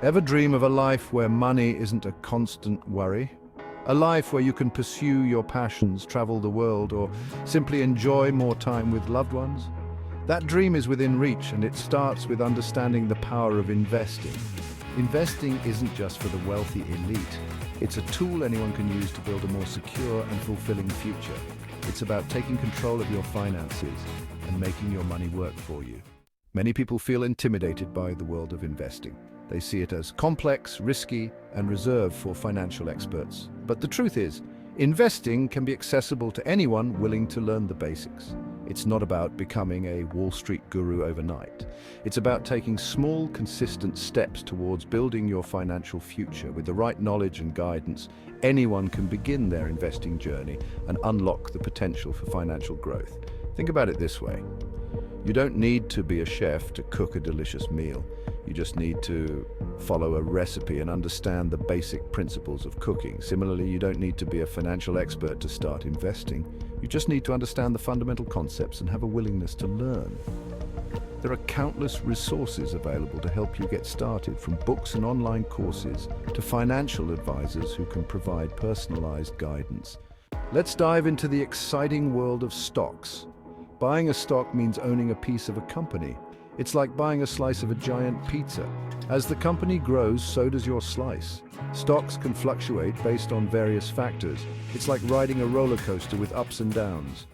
Ever dream of a life where money isn't a constant worry? A life where you can pursue your passions, travel the world, or simply enjoy more time with loved ones? That dream is within reach, and it starts with understanding the power of investing. Investing isn't just for the wealthy elite. It's a tool anyone can use to build a more secure and fulfilling future. It's about taking control of your finances and making your money work for you. Many people feel intimidated by the world of investing. They see it as complex, risky, and reserved for financial experts. But the truth is, investing can be accessible to anyone willing to learn the basics. It's not about becoming a Wall Street guru overnight. It's about taking small, consistent steps towards building your financial future. With the right knowledge and guidance, anyone can begin their investing journey and unlock the potential for financial growth. Think about it this way. You don't need to be a chef to cook a delicious meal. You just need to follow a recipe and understand the basic principles of cooking. Similarly, you don't need to be a financial expert to start investing. You just need to understand the fundamental concepts and have a willingness to learn. There are countless resources available to help you get started, from books and online courses to financial advisors who can provide personalized guidance. Let's dive into the exciting world of stocks. Buying a stock means owning a piece of a company. It's like buying a slice of a giant pizza. As the company grows, so does your slice. Stocks can fluctuate based on various factors. It's like riding a roller coaster with ups and downs.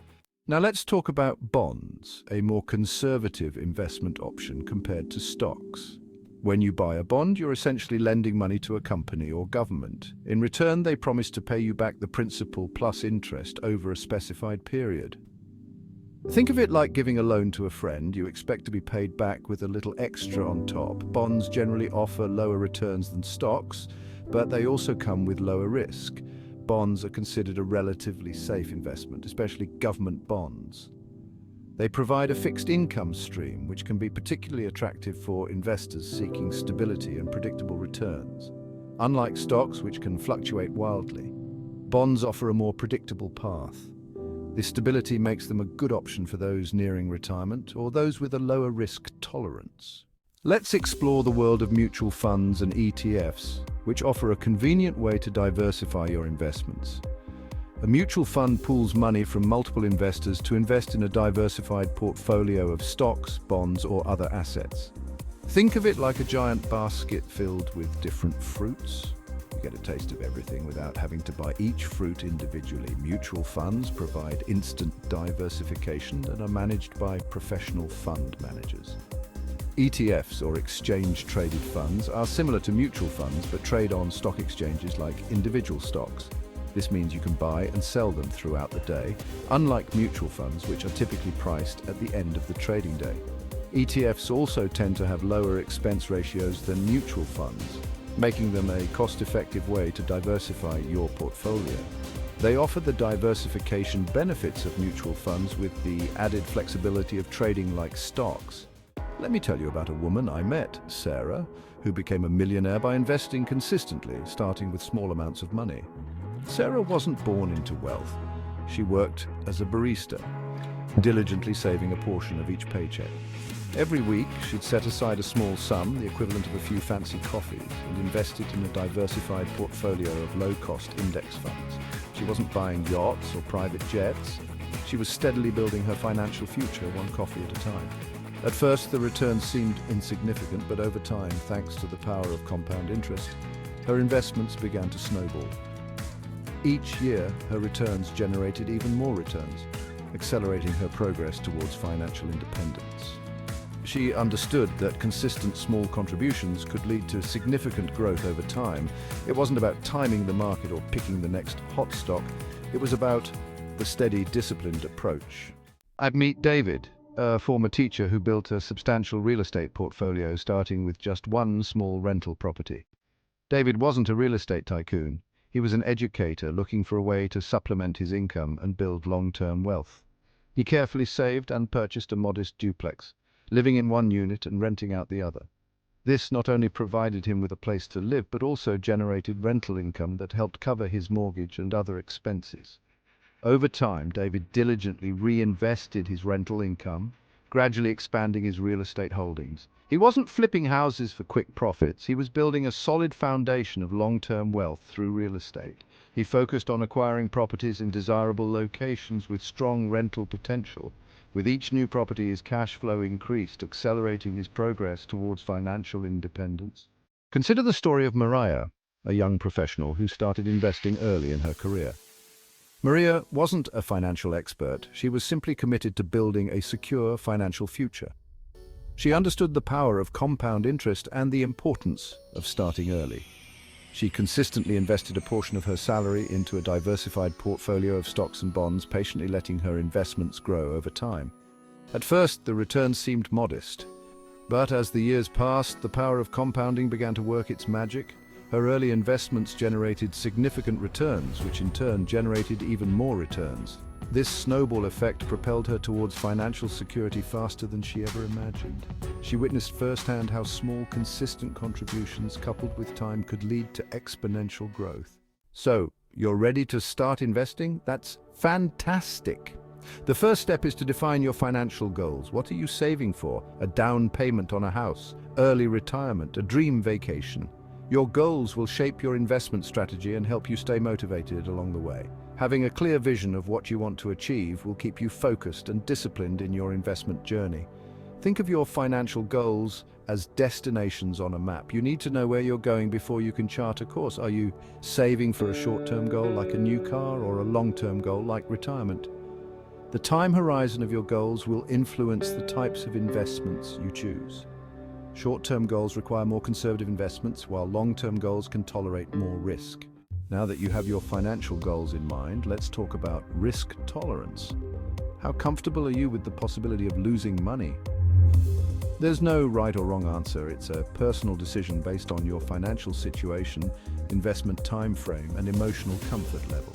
Now let's talk about bonds, a more conservative investment option compared to stocks. When you buy a bond, you're essentially lending money to a company or government. In return, they promise to pay you back the principal plus interest over a specified period. Think of it like giving a loan to a friend. You expect to be paid back with a little extra on top. Bonds generally offer lower returns than stocks, but they also come with lower risk. Bonds are considered a relatively safe investment, especially government bonds. They provide a fixed income stream, which can be particularly attractive for investors seeking stability and predictable returns. Unlike stocks, which can fluctuate wildly, bonds offer a more predictable path. This stability makes them a good option for those nearing retirement or those with a lower risk tolerance. Let's explore the world of mutual funds and ETFs, which offer a convenient way to diversify your investments. A mutual fund pools money from multiple investors to invest in a diversified portfolio of stocks, bonds, or other assets. Think of it like a giant basket filled with different fruits. You get a taste of everything without having to buy each fruit individually. Mutual funds provide instant diversification and are managed by professional fund managers. ETFs, or exchange-traded funds, are similar to mutual funds but trade on stock exchanges like individual stocks. This means you can buy and sell them throughout the day, unlike mutual funds, which are typically priced at the end of the trading day. ETFs also tend to have lower expense ratios than mutual funds, making them a cost-effective way to diversify your portfolio. They offer the diversification benefits of mutual funds with the added flexibility of trading like stocks. Let me tell you about a woman I met, Sarah, who became a millionaire by investing consistently, starting with small amounts of money. Sarah wasn't born into wealth. She worked as a barista, diligently saving a portion of each paycheck. Every week, she'd set aside a small sum, the equivalent of a few fancy coffees, and invest it in a diversified portfolio of low-cost index funds. She wasn't buying yachts or private jets. She was steadily building her financial future, one coffee at a time. At first, the returns seemed insignificant, but over time, thanks to the power of compound interest, her investments began to snowball. Each year, her returns generated even more returns, accelerating her progress towards financial independence. She understood that consistent small contributions could lead to significant growth over time. It wasn't about timing the market or picking the next hot stock. It was about the steady, disciplined approach. I'd meet David, a former teacher who built a substantial real estate portfolio starting with just one small rental property. David wasn't a real estate tycoon. He was an educator looking for a way to supplement his income and build long-term wealth. He carefully saved and purchased a modest duplex, living in one unit and renting out the other. This not only provided him with a place to live, but also generated rental income that helped cover his mortgage and other expenses. Over time, David diligently reinvested his rental income, gradually expanding his real estate holdings. He wasn't flipping houses for quick profits, he was building a solid foundation of long-term wealth through real estate. He focused on acquiring properties in desirable locations with strong rental potential. With each new property, his cash flow increased, accelerating his progress towards financial independence. Consider the story of Maria, a young professional who started investing early in her career. Maria wasn't a financial expert, she was simply committed to building a secure financial future. She understood the power of compound interest and the importance of starting early. She consistently invested a portion of her salary into a diversified portfolio of stocks and bonds, patiently letting her investments grow over time. At first, the returns seemed modest, but as the years passed, the power of compounding began to work its magic. Her early investments generated significant returns, which in turn generated even more returns. This snowball effect propelled her towards financial security faster than she ever imagined. She witnessed firsthand how small, consistent contributions coupled with time could lead to exponential growth. So, you're ready to start investing? That's fantastic! The first step is to define your financial goals. What are you saving for? A down payment on a house, early retirement, a dream vacation? Your goals will shape your investment strategy and help you stay motivated along the way. Having a clear vision of what you want to achieve will keep you focused and disciplined in your investment journey. Think of your financial goals as destinations on a map. You need to know where you're going before you can chart a course. Are you saving for a short-term goal like a new car or a long-term goal like retirement? The time horizon of your goals will influence the types of investments you choose. Short-term goals require more conservative investments, while long-term goals can tolerate more risk. Now that you have your financial goals in mind, let's talk about risk tolerance. How comfortable are you with the possibility of losing money? There's no right or wrong answer. It's a personal decision based on your financial situation, investment time frame, and emotional comfort level.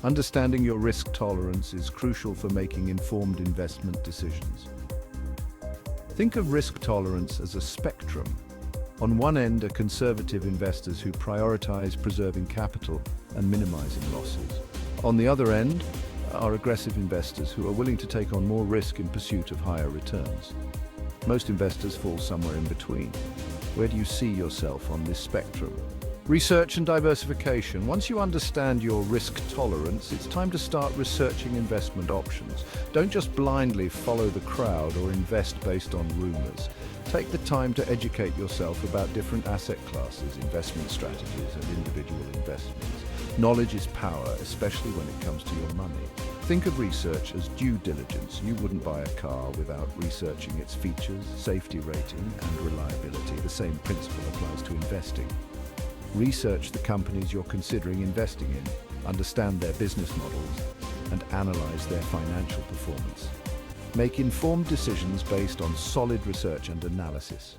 Understanding your risk tolerance is crucial for making informed investment decisions. Think of risk tolerance as a spectrum. On one end are conservative investors who prioritize preserving capital and minimizing losses. On the other end are aggressive investors who are willing to take on more risk in pursuit of higher returns. Most investors fall somewhere in between. Where do you see yourself on this spectrum? Research and diversification. Once you understand your risk tolerance, it's time to start researching investment options. Don't just blindly follow the crowd or invest based on rumors. Take the time to educate yourself about different asset classes, investment strategies, and individual investments. Knowledge is power, especially when it comes to your money. Think of research as due diligence. You wouldn't buy a car without researching its features, safety rating, and reliability. The same principle applies to investing. Research the companies you're considering investing in, understand their business models, and analyze their financial performance. Make informed decisions based on solid research and analysis.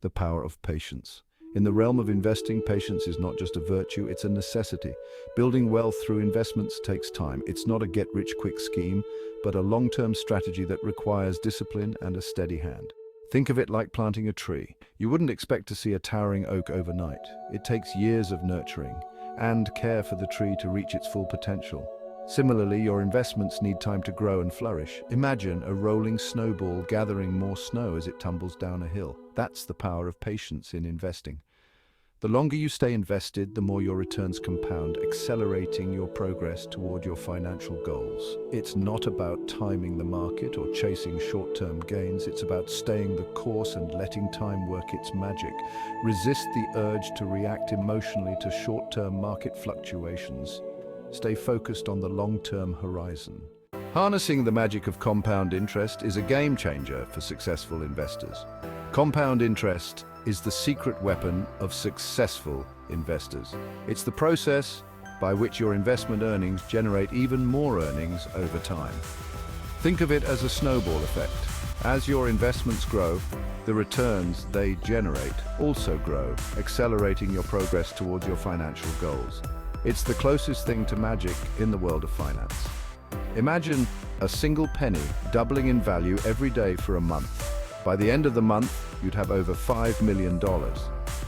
The power of patience. In the realm of investing, patience is not just a virtue, it's a necessity. Building wealth through investments takes time. It's not a get-rich-quick scheme, but a long-term strategy that requires discipline and a steady hand. Think of it like planting a tree. You wouldn't expect to see a towering oak overnight. It takes years of nurturing and care for the tree to reach its full potential. Similarly, your investments need time to grow and flourish. Imagine a rolling snowball gathering more snow as it tumbles down a hill. That's the power of patience in investing. The longer you stay invested, the more your returns compound, accelerating your progress toward your financial goals. It's not about timing the market or chasing short-term gains. It's about staying the course and letting time work its magic. Resist the urge to react emotionally to short-term market fluctuations. Stay focused on the long-term horizon. Harnessing the magic of compound interest is a game changer for successful investors. Compound interest is the secret weapon of successful investors. It's the process by which your investment earnings generate even more earnings over time. Think of it as a snowball effect. As your investments grow, the returns they generate also grow, accelerating your progress towards your financial goals. It's the closest thing to magic in the world of finance. Imagine a single penny doubling in value every day for a month. By the end of the month, you'd have over $5 million.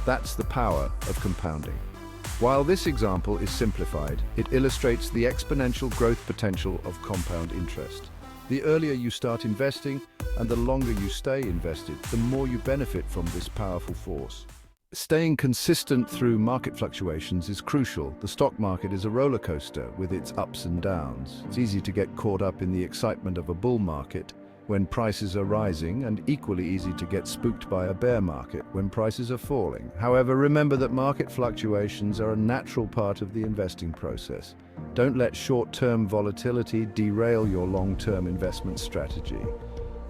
That's the power of compounding. While this example is simplified, it illustrates the exponential growth potential of compound interest. The earlier you start investing and the longer you stay invested, the more you benefit from this powerful force. Staying consistent through market fluctuations is crucial. The stock market is a roller coaster with its ups and downs. It's easy to get caught up in the excitement of a bull market when prices are rising, and equally easy to get spooked by a bear market when prices are falling. However, remember that market fluctuations are a natural part of the investing process. Don't let short-term volatility derail your long-term investment strategy.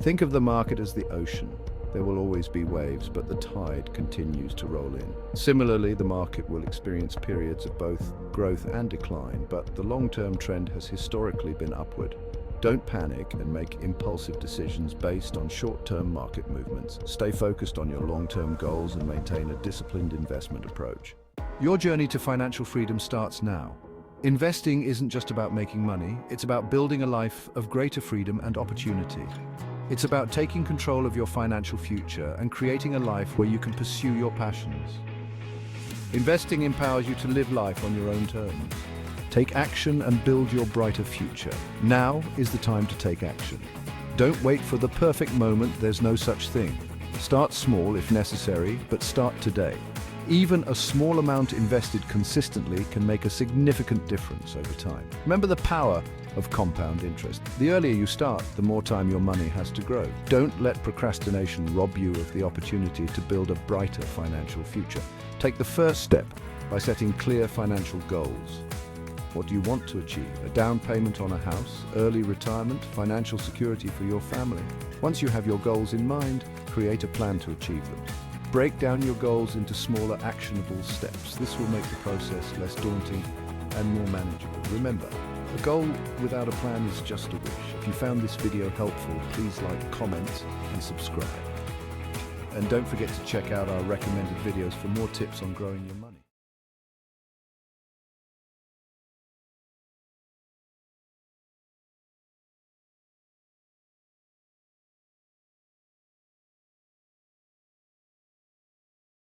Think of the market as the ocean. There will always be waves, but the tide continues to roll in. Similarly, the market will experience periods of both growth and decline, but the long-term trend has historically been upward. Don't panic and make impulsive decisions based on short-term market movements. Stay focused on your long-term goals and maintain a disciplined investment approach. Your journey to financial freedom starts now. Investing isn't just about making money, it's about building a life of greater freedom and opportunity. It's about taking control of your financial future and creating a life where you can pursue your passions. Investing empowers you to live life on your own terms. Take action and build your brighter future. Now is the time to take action. Don't wait for the perfect moment, there's no such thing. Start small if necessary, but start today. Even a small amount invested consistently can make a significant difference over time. Remember the power of compound interest. The earlier you start, the more time your money has to grow. Don't let procrastination rob you of the opportunity to build a brighter financial future. Take the first step by setting clear financial goals. What do you want to achieve? A down payment on a house, early retirement, financial security for your family? Once you have your goals in mind, create a plan to achieve them. Break down your goals into smaller, actionable steps. This will make the process less daunting and more manageable. Remember, a goal without a plan is just a wish. If you found this video helpful, please like, comment, and subscribe. And don't forget to check out our recommended videos for more tips on growing your money.